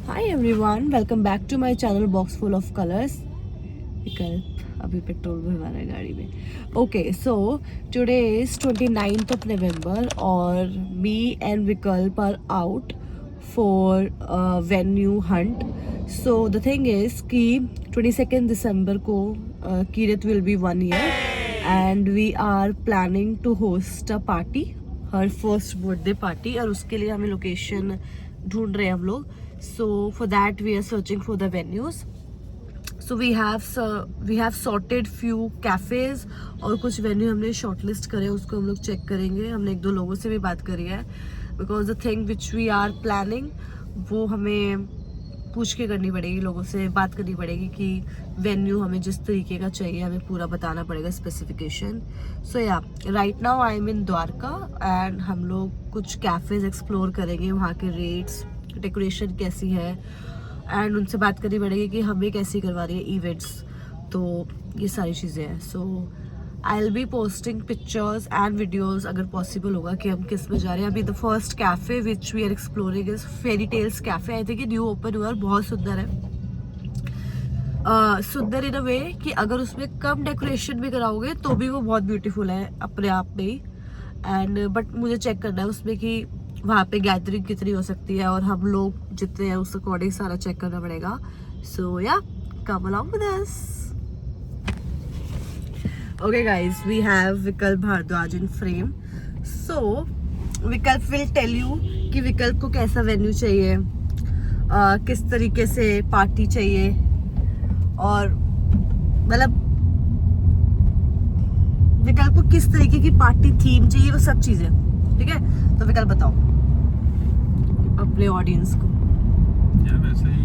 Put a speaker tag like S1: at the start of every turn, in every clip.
S1: Hi everyone, welcome back to my channel Box Full of Colors. विकल्प अभी petrol भरवा रहा है गाड़ी में. Okay, so today is 29th of November और me and Vikalp are out for a venue hunt. So the thing is कि 22nd December को Kirit will be 1 year and we are planning to host a party, her first birthday party, और उसके लिए हमें location ढूंढ रहे हैं हम लोग. So for that we are searching for the venues. So we have sorted few cafes और कुछ venue हमने shortlist करे, उसको हम लोग check करेंगे. हमने एक दो लोगों से भी बात करी है because the thing which we are planning वो हमें पूछ के करनी पड़ेगी, लोगों से बात करनी पड़ेगी कि venue हमें जिस तरीके का चाहिए हमें पूरा बताना पड़ेगा specification. So yeah, right now I am in Dwarka and हम लोग कुछ cafes explore करेंगे, वहाँ के rates, डेकोरेशन कैसी है एंड उनसे बात करनी पड़ेगी कि हमें कैसी करवा रही है इवेंट्स. तो ये सारी चीज़ें हैं. So I will be posting pictures and videos अगर पॉसिबल होगा कि हम किस में जा रहे हैं. अभी the first cafe which we are exploring is fairy tales cafe. I think new open हुआ, बहुत सुंदर है. सुंदर इन अ वे कि अगर उसमें कम डेकोरेशन भी कराओगे तो भी वो बहुत ब्यूटीफुल है अपने आप में ही. एंड बट मुझे चेक करना है उसमें कि वहाँ पे गैदरिंग कितनी हो सकती है और हम लोग जितने हैं उस अकॉर्डिंग सारा चेक करना पड़ेगा. So yeah come along with us. Okay guys, we have Vikalp Bhardwaj in frame. सो विकल्प विल टेल यू कि विकल्प को कैसा वेन्यू चाहिए, किस तरीके से पार्टी चाहिए और मतलब विकल्प को किस तरीके की पार्टी थीम चाहिए, वो सब चीजें. ठीक है, तो विकल्प बताओ अपने ऑडियंस को.
S2: यार वैसे ही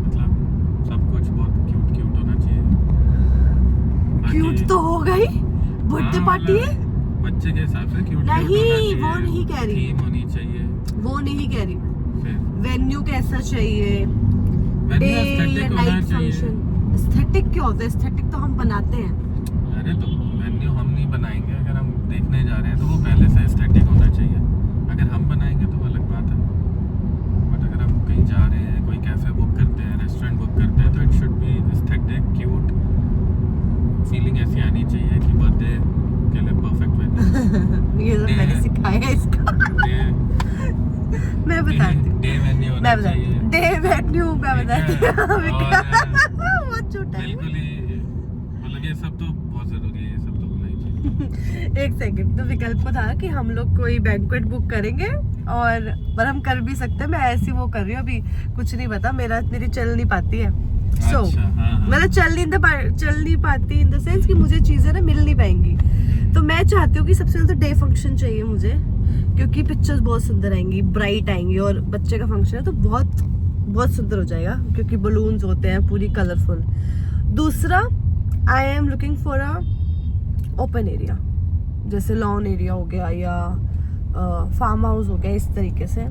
S2: मतलब सब कुछ बहुत क्यूट होना चाहिए.
S1: क्यूट तो होगा ही, बर्थडे पार्टी है.
S2: बच्चे के हिसाब से क्यूट
S1: नहीं, वो नहीं कह रही,
S2: थीम होनी चाहिए.
S1: वो नहीं कह रही.
S2: फिर
S1: वेन्यू कैसा चाहिए, डे या नाइट फंक्शन. एस्थेटिक क्या होता है? एस्थेटिक तो हम बनाते हैं.
S2: अरे तो वेन्यू हम नहीं बनाएंगे. अगर हम देखने जा रहे हैं तो वो पहले से एस्थेटिक होना चाहिए. अगर हम बनाएंगे तो अलग बात है. बट अगर हम कहीं जा रहे हैं, कोई कैफे बुक करते हैं, रेस्टोरेंट बुक करते हैं, तो it should be aesthetic, cute. Feeling ऐसी आनी चाहिए कि बर्थडे के लिए परफेक्ट वेन्यू.
S1: ये तो मैंने सिखाया है इसका. मैं बताती हूँ.
S2: डे वेन्यू होना चाहिए.
S1: डे वेन्यू मैं बताती हूँ. बहुत छोटा है.
S2: बिल्कुल ही मतलब ये सब तो बहुत जरूरी है. ये सब तो होना ही चाहिए.
S1: एक सेकंड. तो विकल्प को था कि हम लोग कोई बैंक्वेट बुक करेंगे और पर हम कर भी सकते हैं. मैं ऐसी वो कर रही हूँ, अभी कुछ नहीं पता, मेरी चल नहीं पाती है. सो मतलब चल नहीं पाती इन द सेंस कि मुझे चीजें ना मिल नहीं पाएंगी. तो मैं चाहती हूँ कि सबसे ज्यादा डे फंक्शन चाहिए मुझे, क्योंकि पिक्चर्स बहुत सुंदर आएंगी, ब्राइट आएंगी. और बच्चे का फंक्शन है तो बहुत बहुत सुंदर हो जाएगा क्योंकि बलून्स होते हैं पूरी कलरफुल. दूसरा, I am looking for a open area, जैसे लॉन एरिया हो गया या फार्म हाउस हो गया, इस तरीके से.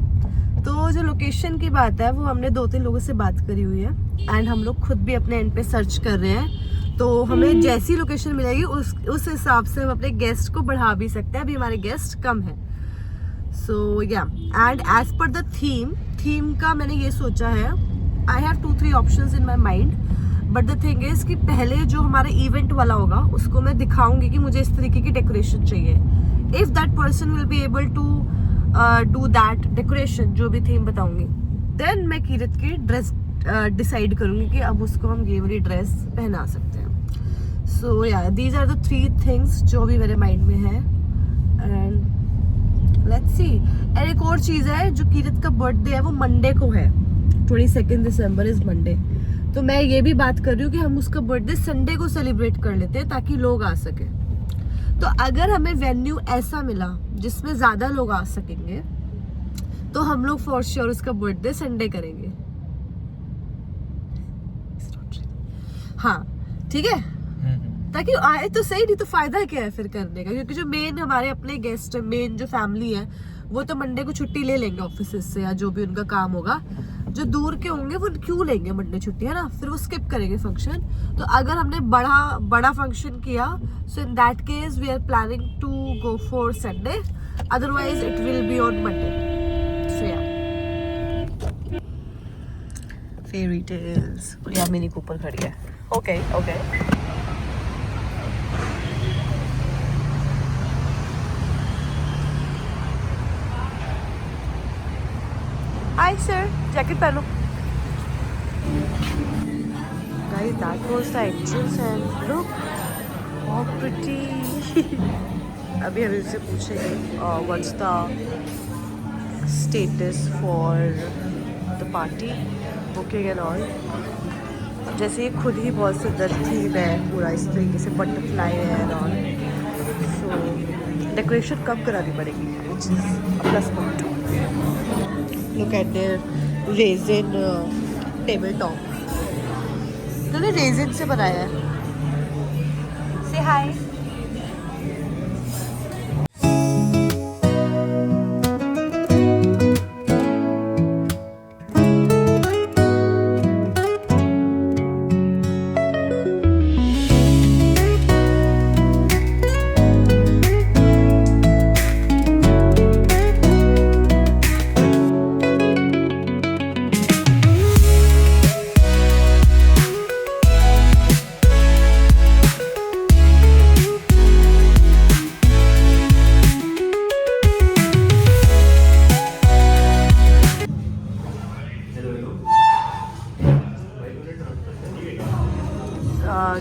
S1: तो जो लोकेशन की बात है वो हमने 2-3 लोगों से बात करी हुई है एंड हम लोग खुद भी अपने एंड पे सर्च कर रहे हैं. तो हमें जैसी लोकेशन मिलेगी उस हिसाब से हम अपने गेस्ट को बढ़ा भी सकते हैं. अभी हमारे गेस्ट कम है. So yeah and as per the theme का मैंने ये सोचा है, I have 2-3 options in my mind. But the thing is कि पहले जो हमारा इवेंट वाला होगा उसको मैं दिखाऊंगी कि मुझे इस तरीके की डेकोरेशन चाहिए. If that person will be able to do that decoration, जो भी थीम बताऊंगी, देन मैं किरत की ड्रेस डिसाइड करूंगी कि अब उसको हम ये वाली ड्रेस पहना सकते हैं. सो या दीज आर द 3 थिंग्स जो भी मेरे माइंड में है. And let's see. एंड एक और चीज है, जो किरत का बर्थडे है वो मंडे को है. 22 दिसंबर इज मंडे. तो मैं ये भी बात कर रही हूँ कि हम उसका बर्थडे संडे को सेलिब्रेट कर लेते हैं ताकि लोग आ सके. तो अगर हमें वेन्यू ऐसा मिला जिसमें ज्यादा लोग आ सकेंगे तो हम लोग फॉर श्योर उसका बर्थडे संडे करेंगे. हाँ ठीक है, ताकि आए तो सही, नहीं तो फायदा क्या है फिर करने का. क्योंकि जो मेन हमारे अपने गेस्ट है, मेन जो फैमिली है, वो तो मंडे को छुट्टी ले लेंगे ऑफिस से या जो भी उनका काम होगा. जो दूर के होंगे वो क्यों लेंगे मंडे छुट्टी, है ना, फिर वो स्किप करेंगे फंक्शन. तो अगर हमने बड़ा फंक्शन किया, so in that case we are planning to go for Sunday, otherwise it will be on Monday. So yeah fairy tales. यहाँ मिनी कूपर खड़ी है। Okay okay. Hi sir, jacket पहनो। Guys, that was the entrance and look how pretty. अभी हम इनसे पूछेंगे what's the status for the party, booking and all. अब जैसे ये खुद ही बहुत सुंदर थीम है, पूरा इस तरीके से बटरफ्लाई है and all. So डेकोरेशन कम करानी पड़ेगी, which is a plus point. Look at their raisin tabletop. इन्होंने रेजिन से बनाया है। Say hi.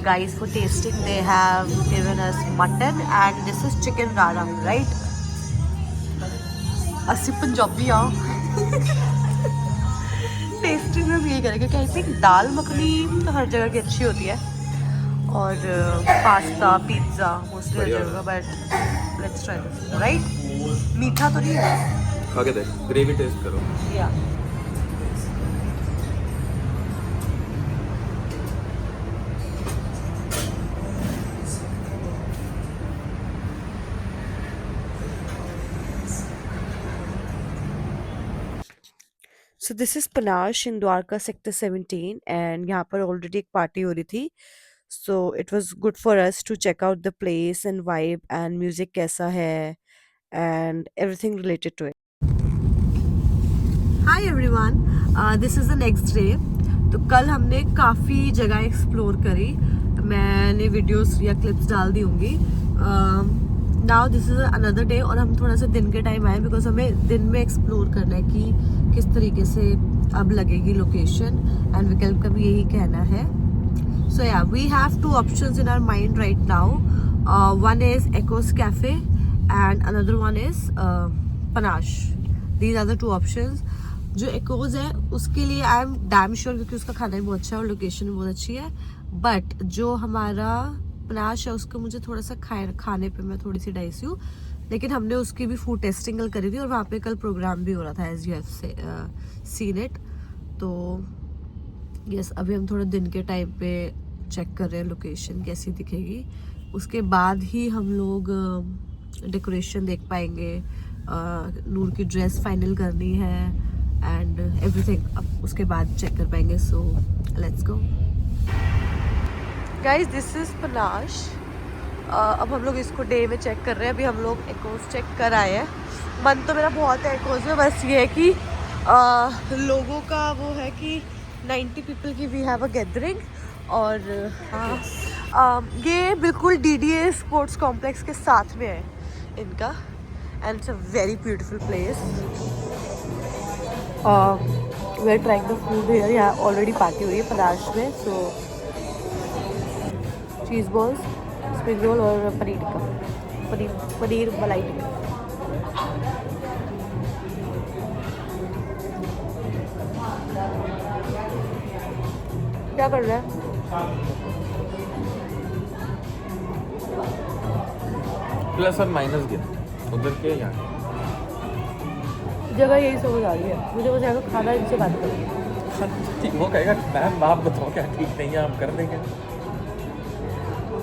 S1: Guys, for tasting they have given us mutton and this is chicken rara, right? ਅਸੀਂ पंजाबी हाँ। Testing में हम यही करेंगे कि आई थिंक दाल मखनी तो हर जगह की अच्छी होती है और पास्ता पिज्ज़ा मोस्टली हर जगह, but let's try this, right? मीठा तो नहीं है?
S2: खा के देख, ग्रेवी टेस्ट करो।
S1: या So this is Panache in Dwarka sector 17 and यहाँ पर already एक party हो रही थी, so it was good for us to check out the place and vibe and music कैसा है and everything related to it. Hi everyone, this is the next day. तो कल हमने काफ़ी जगह एक्सप्लोर करी, मैंने वीडियोस या क्लिप्स डाल दी होंगी। Now this is another day और हम थोड़ा सा दिन के टाइम आए बिकॉज हमें दिन में एक्सप्लोर करना है कि किस तरीके से अब लगेगी लोकेशन, एंड विकल्प का भी यही कहना है। सो या we have two options in our mind right now, one is एकोस cafe and another one is panache. These are the two options. जो एकोज है उसके लिए आई एम डैम श्योर क्योंकि उसका खाना भी बहुत अच्छा है और लोकेशन भी बहुत अच्छी है, बट जो हमारा पनाश है उसका मुझे थोड़ा सा खाने पे मैं थोड़ी सी डाइसी हूँ, लेकिन हमने उसकी भी फूड टेस्टिंग कल करी थी और वहाँ पे कल प्रोग्राम भी हो रहा था as you have seen it. तो यस, अभी हम थोड़ा दिन के टाइम पे चेक कर रहे हैं लोकेशन कैसी दिखेगी, उसके बाद ही हम लोग डेकोरेशन देख पाएंगे, नूर की ड्रेस फाइनल करनी है एंड एवरीथिंग, अब उसके बाद चेक कर पाएंगे। So let's go guys, this is Panash. अब हम लोग इसको डे में चेक कर रहे हैं। अभी हम लोग एकोस चेक कर आए हैं। मन तो मेरा बहुत है एकोस में, बस ये है कि लोगों का वो है कि 90 पीपल की वी हैव अ गैदरिंग। और हाँ, ये बिल्कुल DDA स्पोर्ट्स कॉम्प्लेक्स के साथ में है इनका, and it's a very beautiful place. We are trying the food here. यहाँ ऑलरेडी पार्टी हुई है पनाश में। So cheese balls, spring roll और पनीर टिक्का, पनीर मलाई टिक्का। क्या कर रहा है?
S2: प्लस और माइनस गिन उधर के यहाँ
S1: जगह यही समझ आ रही है मुझे, बस यहाँ का खाना इनसे बात करेंगे।
S2: ठीक वो कहेगा मैम आप बताओ क्या ठीक नहीं है, हम कर देंगे।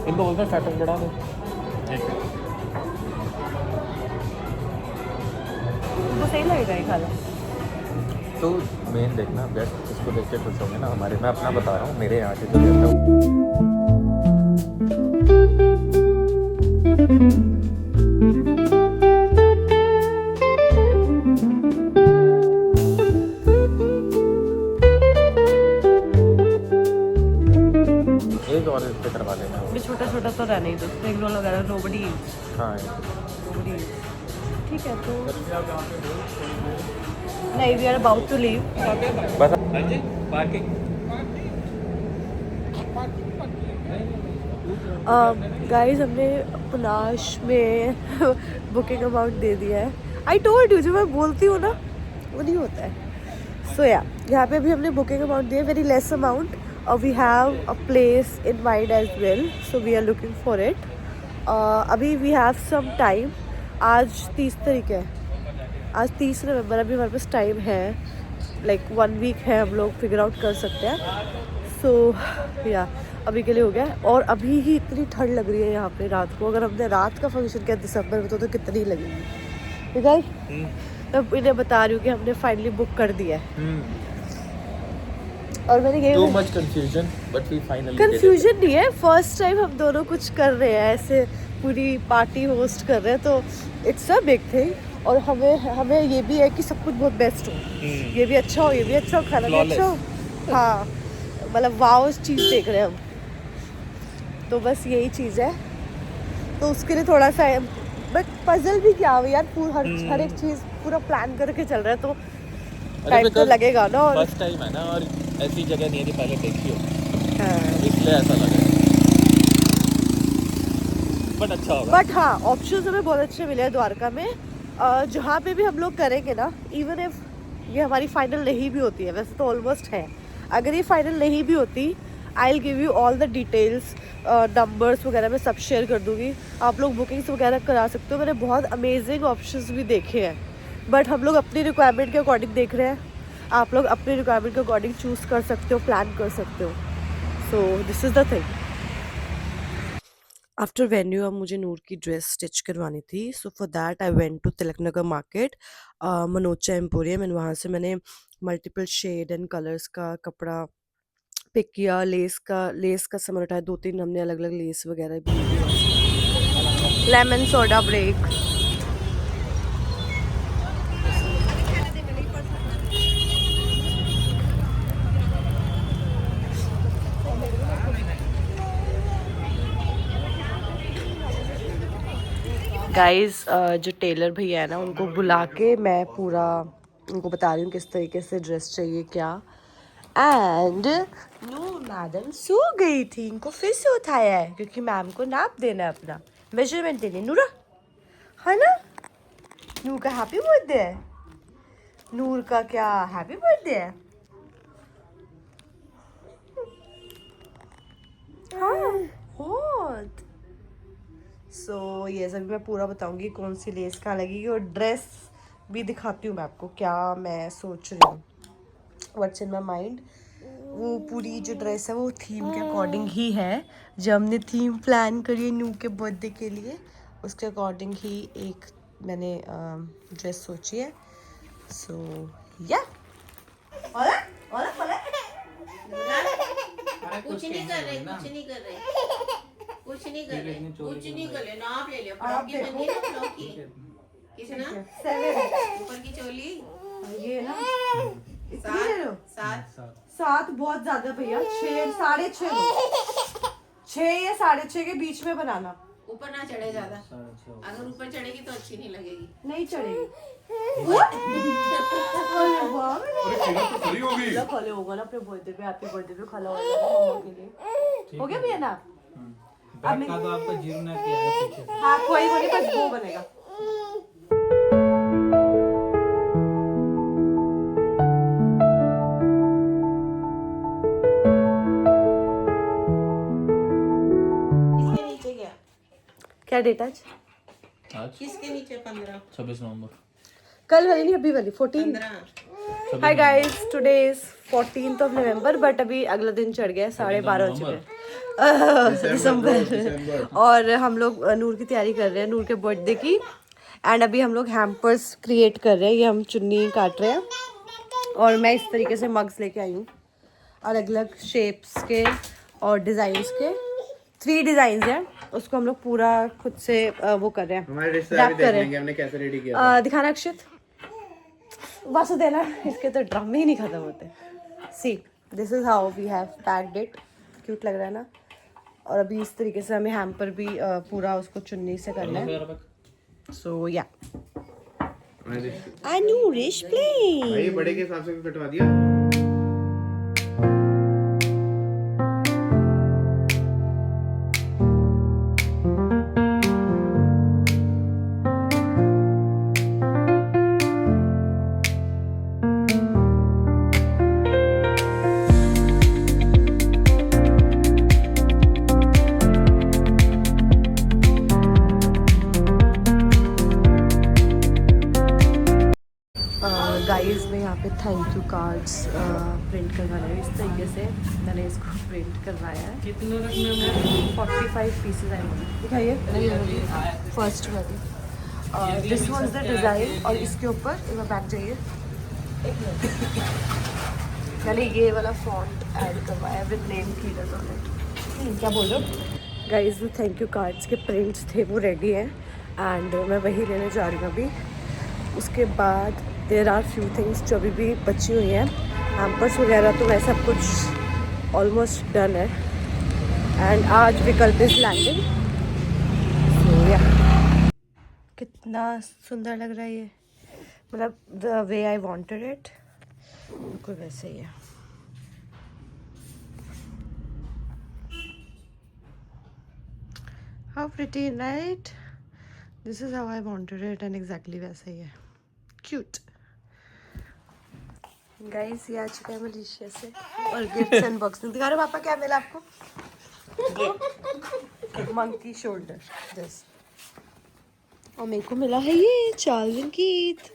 S2: इनको बोलते हैं स्टार्टअप बढ़ा दो।
S1: उनको सही लगेगा ये खाना।
S2: तो मेन देखना बेस्ट, इसको देख के खुश होंगे ना हमारे। मैं अपना बता रहा हूँ, मेरे यहाँ के जो देता हूँ।
S1: छोटा छोटा तो रहने ही दो, स्प्रिंग रोल वगैरह नोबडी
S2: हाँ
S1: ठीक है। तो नहीं, we are about to leave.
S2: बस पार्किंग
S1: गाइस हमने पुनाश में बुकिंग अमाउंट दे दिया है। आई टोल्ड यू, जो मैं बोलती हूँ ना वो नहीं होता है। सो या यहाँ पे अभी हमने बुकिंग अमाउंट दिया, वेरी लेस अमाउंट, और we have a place in mind as well, so we are looking for it. अभी वी हैव सम टाइम। आज 30 तारीख है, आज 30 नवंबर, अभी हमारे पास टाइम है, लाइक 1 वीक है, हम लोग फिगर आउट कर सकते हैं। सो या अभी के लिए हो गया। और अभी ही इतनी ठंड लग रही है यहाँ पे रात को। अगर हमने रात का फंक्शन किया दिसंबर में तो कितनी लगेगी। बिकॉज मैं इन्हें बता रही हूँ कि हमने फाइनली बुक कर दिया है। और मैंने ये
S2: Too much confusion, but we finally did it.
S1: Confusion नहीं है, फर्स्ट टाइम हम दोनों कुछ कर रहे हैं, ऐसे पूरी पार्टी होस्ट कर रहे हैं, तो इट्स अ बिग थिंग। और हमें ये भी है कि सब कुछ बहुत बेस्ट हो, ये भी अच्छा हो, ये भी अच्छा हो, खाना भी अच्छा हो। हाँ, मतलब वाओ चीज़ देख रहे हैं हम, तो बस यही चीज़ है। तो उसके लिए थोड़ा सा, बट पजल भी क्या हो यार, हर एक चीज़ पूरा प्लान करके चल रहा है, तो टाइम तो लगेगा ना। और
S2: फर्स्ट टाइम है ना, और ऐसी जगह नहीं है कि पहले देखी हो,
S1: हाँ,
S2: इसलिए ऐसा लगा। बट अच्छा होगा।
S1: बट हाँ, ऑप्शंस हमें बहुत अच्छे मिले हैं द्वारका में। जहाँ पे भी हम लोग करेंगे ना, इवन इफ ये हमारी फाइनल नहीं भी होती है, वैसे तो ऑलमोस्ट है, अगर ये फाइनल नहीं भी होती, I will give you all the details, numbers वगैरह मैं सब शेयर कर दूँगी, आप लोग बुकिंग्स वगैरह करा सकते हो। मैंने बहुत अमेजिंग ऑप्शंस भी देखे हैं, बट हम लोग अपनी रिक्वायरमेंट के अकॉर्डिंग देख रहे हैं। आप लोग अपनी रिक्वायरमेंट के अकॉर्डिंग चूज़ कर सकते हो, प्लान कर सकते हो। So this is the thing. After venue अब मुझे नूर की ड्रेस स्टिच करवानी थी, so for that I went to Tilak Nagar market, Manocha emporium, and वहाँ से मैंने मल्टीपल शेड एंड कलर्स का कपड़ा पिक किया। लेस का सामान उठाया, 2-3 हमने अलग अलग लेस वगैरह भी ली। Lemon soda break. गाइस जो टेलर भैया है ना, उनको बुला के मैं पूरा उनको बता रही हूँ किस तरीके से ड्रेस चाहिए क्या। एंड नूर मैडम सो गई थी, इनको फिर से उठाया है क्योंकि मैम को नाप देना है, अपना मेजरमेंट देने। नूरा है ना, नूर का हैप्पी बर्थडे है। नूर का क्या हैप्पी बर्थडे है? हाँ बहुत। सो ये सब मैं पूरा बताऊंगी कौन सी लेस कहाँ लगेगी, और ड्रेस भी दिखाती हूँ मैं आपको क्या मैं सोच रही हूँ, व्हाट्स इन माई माइंड। वो पूरी जो ड्रेस है वो थीम के अकॉर्डिंग ही है, जब हमने थीम प्लान करी है नू के बर्थडे के लिए, उसके अकॉर्डिंग ही एक मैंने ड्रेस सोची है। सो या
S3: कुछ नहीं कर रहे, नाप ले लिया, फ्रॉक की बनी ना, फ्रॉक की किसना ऊपर की चोली
S1: ये ना,
S3: सात
S1: 7 बहुत ज्यादा भैया, 6 6.5 6 या 6.5 के बीच में बनाना,
S3: ऊपर ना चढ़े ज्यादा, अगर ऊपर चढ़ेगी तो अच्छी नहीं लगेगी।
S1: नहीं चढ़ेगी। खले होगा ना अपने बर्थडे पे, हैप्पी बर्थडे पे खला होगा मम्मा के लिए, हो गया भैया ना।
S4: बैक का तो आपका जीरो ना किया है पीछे से।
S1: हाँ कोई नहीं, बस वो बनेगा।
S3: इसके नीचे
S1: क्या डेट आज?
S3: किसके नीचे 15
S2: 26 नवंबर।
S1: कल वाली नहीं, अभी वाली 14।
S3: 15
S1: hi guys, today is 14th of November, but अभी अगला दिन चढ़ गया है, 12:30 हो चुके हैं दिसंबर। और हम लोग नूर की तैयारी कर रहे हैं, नूर के बर्थडे की। एंड अभी हम लोग हैम्पर्स क्रिएट कर रहे हैं, ये हम चुन्नी काट रहे हैं, और मैं इस तरीके से मग्स लेके आई हूँ अलग अलग शेप्स के और डिज़ाइंस के। 3 डिज़ाइन हैं, उसको हम लोग पूरा खुद से वो कर रहे हैं, रैप कर रहे हैं।
S4: हमने कैसे रेडी किया
S1: दिखाना अक्षित, बस देना, इसके तो ड्रामे ही नहीं खत्म होते। See this is how we have packed it, cute लग रहा है ना। और अभी इस तरीके से हमें हैम्पर भी पूरा उसको चुन्नी से करना है. सो या अनुरिश प्ले
S2: भाई बड़े के हिसाब से भी कटवा दिया.
S1: गाइस में यहाँ पे थैंक यू कार्ड्स प्रिंट करवाना है. इस तरीके से मैंने इसको प्रिंट करवाया है.
S4: कितने रखने में
S1: 45 पीसेज आए हैं. दिखाइए फर्स्ट वाली. दिस वाज द डिज़ाइन और इसके ऊपर मैं बैक जाइए. मैंने ये वाला फॉन्ट ऐड करवाया with name killer on it. क्या बोल रहे हो गाइस? जो थैंक यू कार्ड्स के प्रिंट्स थे वो रेडी हैं एंड मैं वही लेने जा रही हूँ अभी. उसके बाद देर आर फ्यू थिंग्स जो अभी भी बची हुई हैं. हैम्पर्स वगैरह तो वैसा कुछ ऑलमोस्ट डन है. एंड आज विकल्प इज लैंडिंग. सो या कितना सुंदर लग रहा है ये. मतलब the way I wanted it बिल्कुल वैसे ही है. How pretty right. This is how I wanted it and exactly वैसा ही है. Cute guys. ये आ चुका है मलेशिया से और गिफ्ट्स अनबॉक्सिंग. दिखा रहे हो पापा क्या मिला आपको? Monkey shoulder this. और मेरे को मिला है ये चार्ल्स एंड कीथ.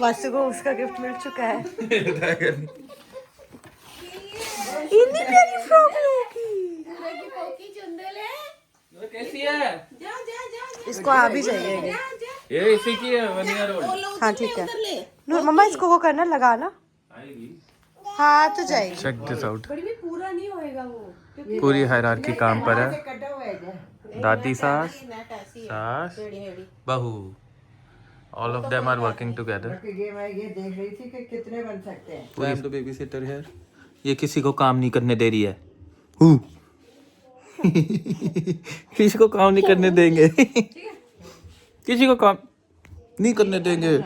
S1: वासु को उसका गिफ्ट मिल चुका है. इतनी प्यारी फ्रॉक लोगी.
S4: कैसी है?
S1: इसको आ भी चाहिए.
S4: ये इसी की है 1 ईयर ओल्ड.
S1: हाँ ठीक है. नूर मम्मा इसको वो करना लगाना. हाँ तो जाएगी.
S2: Check this out.
S1: पूरा नहीं होएगा वो.
S2: पूरी हायरार्की काम पर है. दादी सास सास बहू all of them are working together.
S5: ये देख रही थी कि कितने बन सकते हैं.
S4: I am the baby sitter here. ये किसी को काम नहीं करने दे रही है. हु किसी को काम नहीं करने देंगे. किसी को काम नहीं करने देंगे.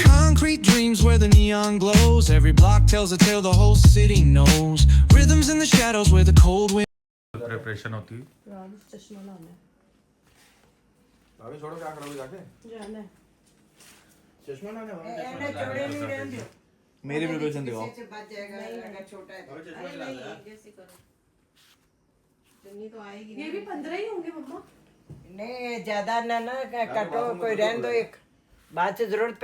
S6: Concrete dreams where the neon glows. Every block tells a tale the whole city knows. Rhythms in the shadows where the cold wind.
S2: Preparation होती है.
S1: चश्मा लाना है.
S2: अभी छोड़ो क्या करोगे जाके.
S1: जाना है.
S2: चश्मा लाने
S5: ऐने चौड़े नहीं रहने दो.
S4: मेरी प्रिपरेशन दिखाओ.
S5: इससे बच जाएगा अगर छोटा है तो.
S3: जैसे करो. चुन्नी तो आएगी.
S1: ये भी 15 ही होंगे मम्मा.
S5: नहीं ज्यादा ना कटो. कोई रहने दो. एक बाद से जरूरत